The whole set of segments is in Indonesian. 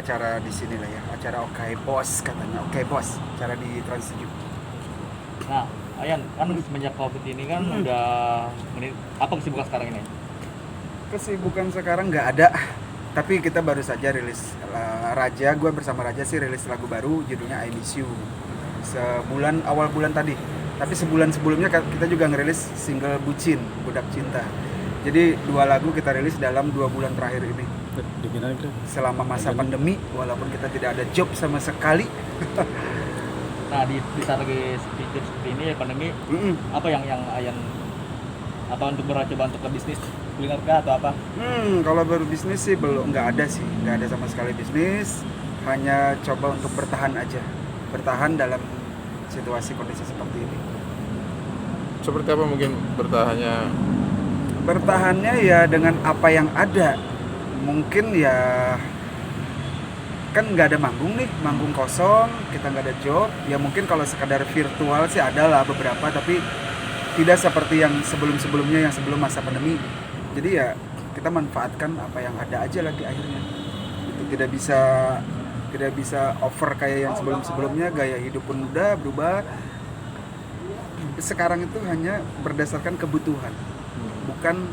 acara di sini lah ya, acara Oke Bos katanya, Oke Bos, acara di Trans 7. Nah, Ayan, kan semenjak COVID ini kan udah apa kesibukan sekarang ini? Kesibukan sekarang nggak ada, tapi kita baru saja rilis Raja, gue bersama Raja sih rilis lagu baru judulnya I Miss You awal bulan tadi. Tapi sebulan sebelumnya kita juga ngerilis single Bucin, Budak Cinta. Jadi 2 lagu kita rilis dalam 2 bulan terakhir ini. Selama masa pandemi, walaupun kita tidak ada job sama sekali. Nah, di saat lagi seperti ini ya pandemi, apa yang Ayan apa untuk coba untuk ke bisnis kuliner kah atau apa? Kalau baru bisnis sih nggak ada sama sekali bisnis. Hanya coba untuk bertahan aja, bertahan dalam situasi kondisi seperti ini. Seperti apa mungkin bertahannya? Bertahannya ya dengan apa yang ada. Mungkin ya kan nggak ada manggung kosong, kita nggak ada job. Ya mungkin kalau sekadar virtual sih ada lah beberapa, tapi tidak seperti yang sebelum-sebelumnya, yang sebelum masa pandemi. Jadi ya kita manfaatkan apa yang ada aja lagi akhirnya. Itu tidak bisa over kayak yang sebelum-sebelumnya, gaya hidup pun udah berubah. Sekarang itu hanya berdasarkan kebutuhan, bukan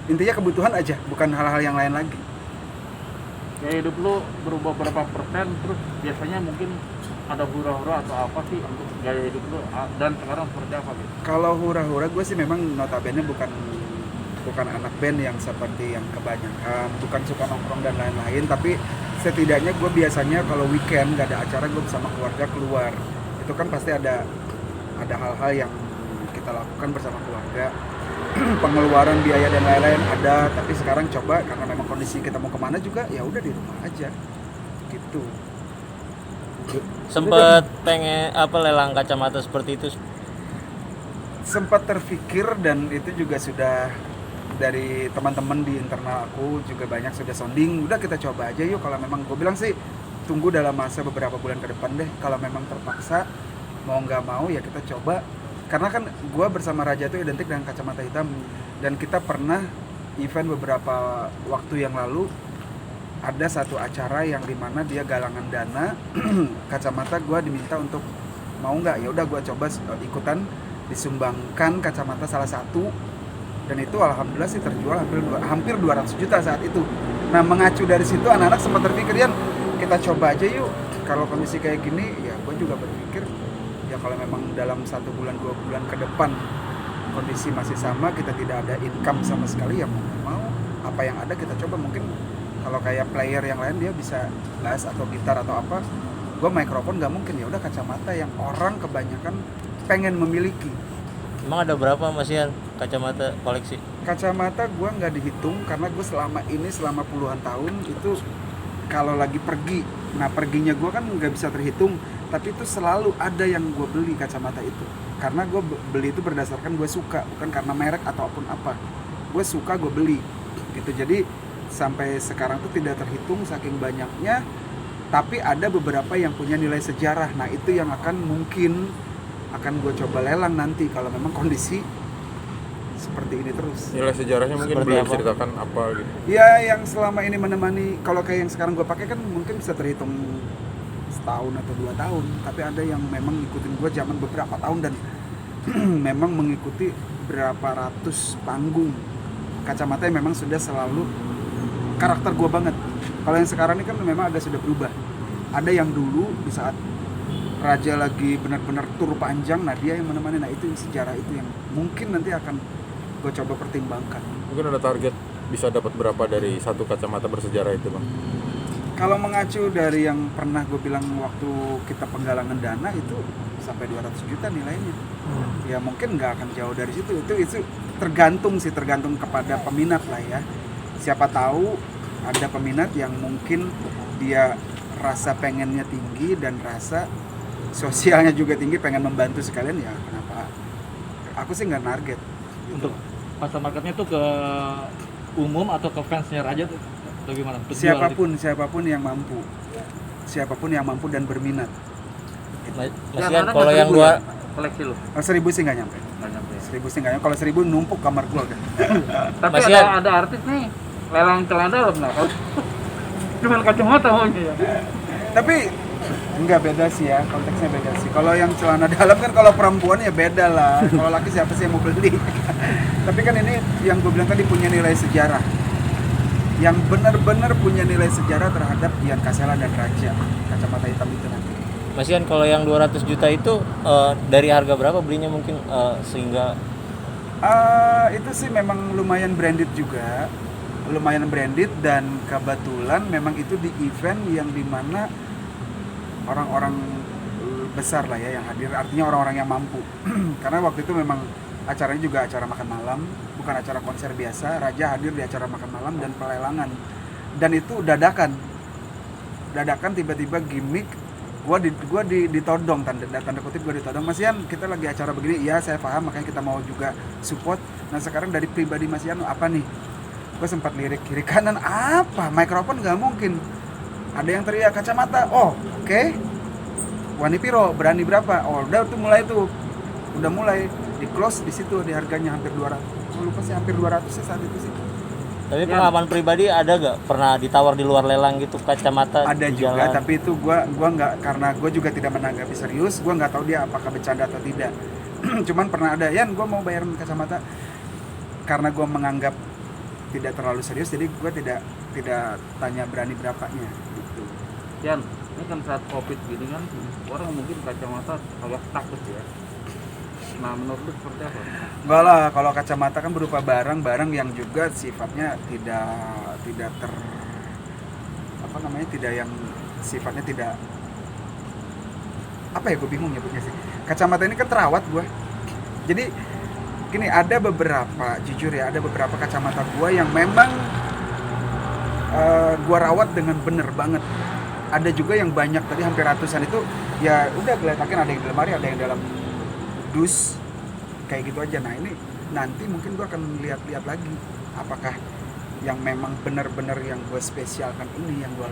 intinya kebutuhan aja, bukan hal-hal yang lain lagi. Gaya hidup lu berubah berapa persen, terus biasanya mungkin ada hura-hura atau apa sih untuk gaya hidup lu, dan sekarang seperti apa gitu? Kalau hura-hura gue sih memang notabene bukan anak band yang seperti yang kebanyakan, bukan suka nongkrong dan lain-lain, tapi setidaknya gue biasanya kalau weekend gak ada acara, gue bersama keluarga keluar. Itu kan pasti ada hal-hal yang kita lakukan bersama keluarga. Pengeluaran biaya dan lain-lain ada, tapi sekarang coba karena memang kondisi kita mau kemana juga, ya udah di rumah aja gitu. Sempet pengen lelang kacamata seperti itu? Sempat terpikir, dan itu juga sudah dari teman-teman di internal aku juga banyak sudah sounding, udah kita coba aja yuk. Kalau memang gue bilang sih tunggu dalam masa beberapa bulan ke depan deh, kalau memang terpaksa mau nggak mau ya kita coba. Karena kan gue bersama Raja itu identik dengan kacamata hitam, dan kita pernah event beberapa waktu yang lalu ada satu acara yang dimana dia galangan dana kacamata, gue diminta untuk mau nggak, ya udah gue coba ikutan, disumbangkan kacamata salah satu, dan itu alhamdulillah sih terjual hampir 200 juta saat itu. Nah, mengacu dari situ anak-anak sempat terpikir, Yan, kita coba aja yuk. Kalau kondisi kayak gini, ya gue juga berpikir ya kalau memang dalam 1 bulan 2 bulan ke depan kondisi masih sama, kita tidak ada income sama sekali, ya mau apa yang ada kita coba. Mungkin kalau kayak player yang lain dia bisa bass atau gitar atau apa, gue mikrofon nggak mungkin. Ya udah kacamata yang orang kebanyakan pengen memiliki. Emang ada berapa Mas Ian kacamata koleksi? Kacamata gue nggak dihitung, karena gue selama puluhan tahun itu kalau lagi pergi, nah perginya gue kan nggak bisa terhitung, tapi itu selalu ada yang gue beli kacamata itu. Karena gue beli itu berdasarkan gue suka, bukan karena merek ataupun apa. Gue suka, gue beli gitu. Jadi sampai sekarang tuh tidak terhitung saking banyaknya, tapi ada beberapa yang punya nilai sejarah. Nah itu yang mungkin akan gue coba lelang nanti kalau memang kondisi seperti ini terus. Nilai sejarahnya mungkin Seperti boleh apa? ceritakan apa gitu? Ya yang selama ini menemani, kalau kayak yang sekarang gue pakai kan mungkin bisa terhitung setahun atau 2 tahun, tapi ada yang memang ngikutin gue zaman beberapa tahun dan memang mengikuti berapa ratus panggung. Kacamata yang memang sudah selalu karakter gue banget. Kalau yang sekarang ini kan memang sudah berubah. Ada yang dulu di saat Raja lagi benar-benar tur panjang, nah dia yang menemani. Nah itu sejarah itu yang mungkin nanti akan gue coba pertimbangkan. Mungkin ada target bisa dapat berapa dari satu kacamata bersejarah itu, Bang? Kalau mengacu dari yang pernah gue bilang waktu kita penggalangan dana itu sampai 200 juta nilainya. Ya mungkin nggak akan jauh dari situ. Itu tergantung kepada peminat lah ya. Siapa tahu ada peminat yang mungkin dia rasa pengennya tinggi dan rasa sosialnya juga tinggi, pengen membantu sekalian, ya kenapa. Aku sih nggak target gitu. Untuk pasar marketnya tuh ke umum atau ke fansnya Raja tuh bagaimana? Siapapun yang mampu dan berminat. Mas Ian, kalau yang dua koleksi lu? 1.000 sih nggak nyampe. 1.000 sih nggak nyampe. Kalau 1.000 numpuk kamar gua kan. Tapi Mas Ian. ada artis nih lelang celana dalam nah. Cuman kacamata maunya ya. Tapi enggak beda sih ya, konteksnya beda sih. Kalau yang celana dalam kan kalau perempuan ya beda lah. Kalau laki siapa sih yang mau beli? Tapi kan ini yang gue bilang tadi punya nilai sejarah. Yang benar-benar punya nilai sejarah terhadap Dian Kasela dan Raja kacamata hitam itu nanti. Mas Ian, kalau yang 200 juta itu dari harga berapa belinya mungkin sehingga Itu sih memang lumayan branded juga, lumayan branded, dan kebetulan memang itu di event yang dimana orang-orang besar lah ya yang hadir, artinya orang-orang yang mampu. Karena waktu itu memang acaranya juga acara makan malam, bukan acara konser biasa. Raja hadir di acara makan malam dan pelelangan, dan itu dadakan tiba-tiba gimmick. Gua ditodong, tanda kutip gua ditodong. Mas Ian, kita lagi acara begini. Iya, saya paham, makanya kita mau juga support. Nah sekarang dari pribadi Mas Ian apa nih? Gua sempat lirik kiri kanan, apa mikrofon nggak mungkin. Ada yang teriak kacamata. Oh oke. Wani Piro berani berapa? Oh udah tuh udah mulai di close di situ, di harganya hampir 200. Gua lupa sih, hampir 200 sih saat itu sih. tapi pengalaman pribadi ada gak pernah ditawar di luar lelang gitu kacamata Ada di juga, jalan? tapi itu gua nggak, karena gue juga tidak menanggapi serius. Gua nggak tahu dia apakah bercanda atau tidak. Cuman pernah ada, Yan gue mau bayar kacamata, karena gue menganggap tidak terlalu serius, jadi gue tidak tanya berani berapanya gitu. Yan, ini kan saat covid gini kan orang mungkin kacamata agak takut ya. Nah menurut lu seperti apa? Enggak lah, kalau kacamata kan berupa barang yang juga sifatnya tidak tidak yang sifatnya tidak apa ya, gue bingung nyebutnya sih. Kacamata ini kan terawat gue. Jadi gini, ada beberapa kacamata gue yang memang gue rawat dengan bener banget. Ada juga yang banyak, tadi hampir ratusan itu ya udah geletakin, ada yang di lemari, ada yang dalam dus kayak gitu aja. Nah ini nanti mungkin gue akan lihat lagi apakah yang memang benar-benar yang gue spesialkan ini yang gue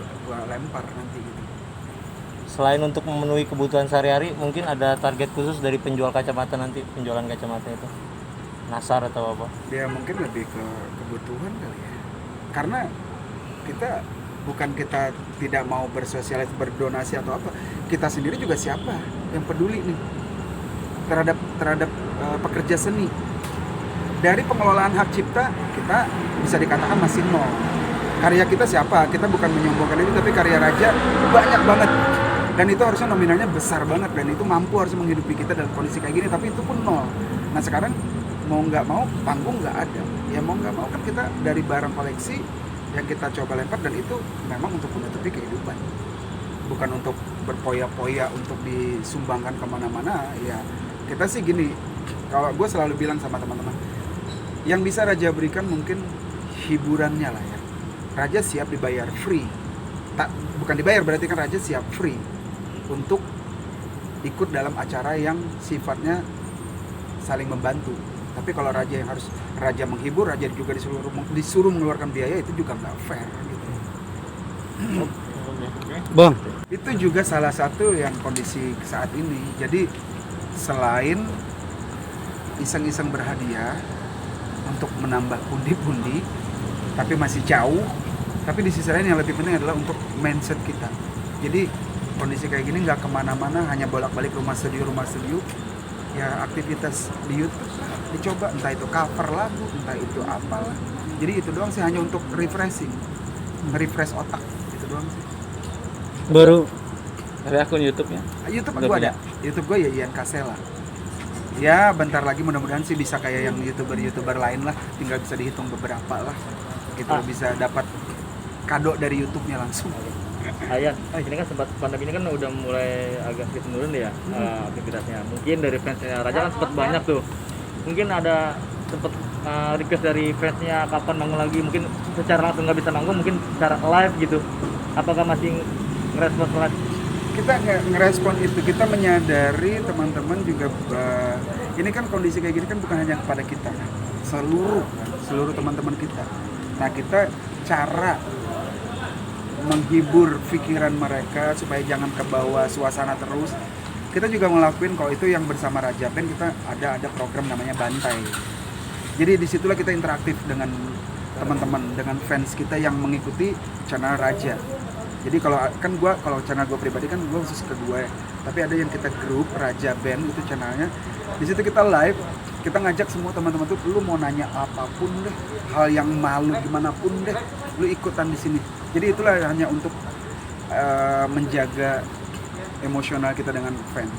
lempar nanti gitu. Selain untuk memenuhi kebutuhan sehari-hari, mungkin ada target khusus dari penjual kacamata nanti, penjualan kacamata itu nasar atau apa? Dia mungkin lebih ke kebutuhan kali ya, karena kita tidak mau bersosialis, berdonasi atau apa. Kita sendiri juga siapa yang peduli nih terhadap pekerja seni. Dari pengelolaan hak cipta kita bisa dikatakan masih nol. Karya kita siapa? Kita bukan menyombongkan itu, tapi karya Raja banyak banget, dan itu harusnya nominalnya besar banget, dan itu mampu harus menghidupi kita dalam kondisi kayak gini, tapi itu pun nol. Nah sekarang mau nggak mau panggung nggak ada, ya mau nggak mau kan kita dari barang koleksi yang kita coba lempar, dan itu memang untuk menutupi kehidupan, bukan untuk berpoya-poya untuk disumbangkan kemana-mana. Ya kita sih gini, kalau gue selalu bilang sama teman-teman, yang bisa Raja berikan mungkin hiburannya lah ya. Raja siap dibayar free, bukan dibayar berarti kan Raja siap free untuk ikut dalam acara yang sifatnya saling membantu. Tapi kalau Raja yang harus Raja menghibur, Raja juga disuruh mengeluarkan biaya, itu juga nggak fair gitu. Bang, Itu juga salah satu yang kondisi saat ini. Jadi selain iseng-iseng berhadiah untuk menambah pundi-pundi, tapi masih jauh. Tapi di sisi lain yang lebih penting adalah untuk mindset kita. Jadi kondisi kayak gini nggak kemana-mana, hanya bolak-balik rumah studio. Ya aktivitas di YouTube dicoba, entah itu cover lagu, entah itu apalah. Jadi itu doang sih, hanya untuk refreshing, nge-refresh otak, itu doang sih. baru Ada akun YouTube-nya? YouTube Udah gue punya? ada, YouTube gue ya Dian Kasela. Ya bentar lagi mudah-mudahan sih bisa kayak yang youtuber lain lah, tinggal bisa dihitung beberapa lah, gitu bisa dapat kado dari YouTube-nya langsung. Ayan, ini kan sempat pandemi ini kan udah mulai agak sedikit menurun ya aktivitasnya. Mungkin dari fansnya Raja kan sempat banyak tuh. Mungkin ada sempat request dari fansnya kapan manggung lagi. Mungkin secara langsung nggak bisa manggung, mungkin secara live gitu. Apakah masih ngerespon live? Kita nggak ngerespon itu, kita menyadari teman-teman juga ini kan kondisi kayak gini kan bukan hanya kepada kita, seluruh teman-teman kita. Nah kita cara menghibur pikiran mereka supaya jangan ke bawah suasana terus, kita juga ngelakuin kalau itu yang bersama Raja Band, kita ada program namanya Bantai. Jadi disitulah kita interaktif dengan teman-teman, dengan fans kita yang mengikuti channel Raja. Jadi kalau channel gue pribadi kan gue khusus ke gue, tapi ada yang kita grup Raja Band itu channelnya. Di situ kita live, kita ngajak semua teman-teman tuh, lu mau nanya apapun deh, hal yang malu gimana pun deh, lu ikutan di sini. Jadi itulah hanya untuk menjaga emosional kita dengan fans.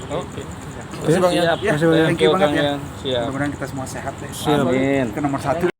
Oke. Terima kasih Bang ya. Ya, Terima kasih banyak. thank you banget ya. Siap. Mudah-mudahan kita semua sehat deh. Siap. Amin. Itu nomor 1.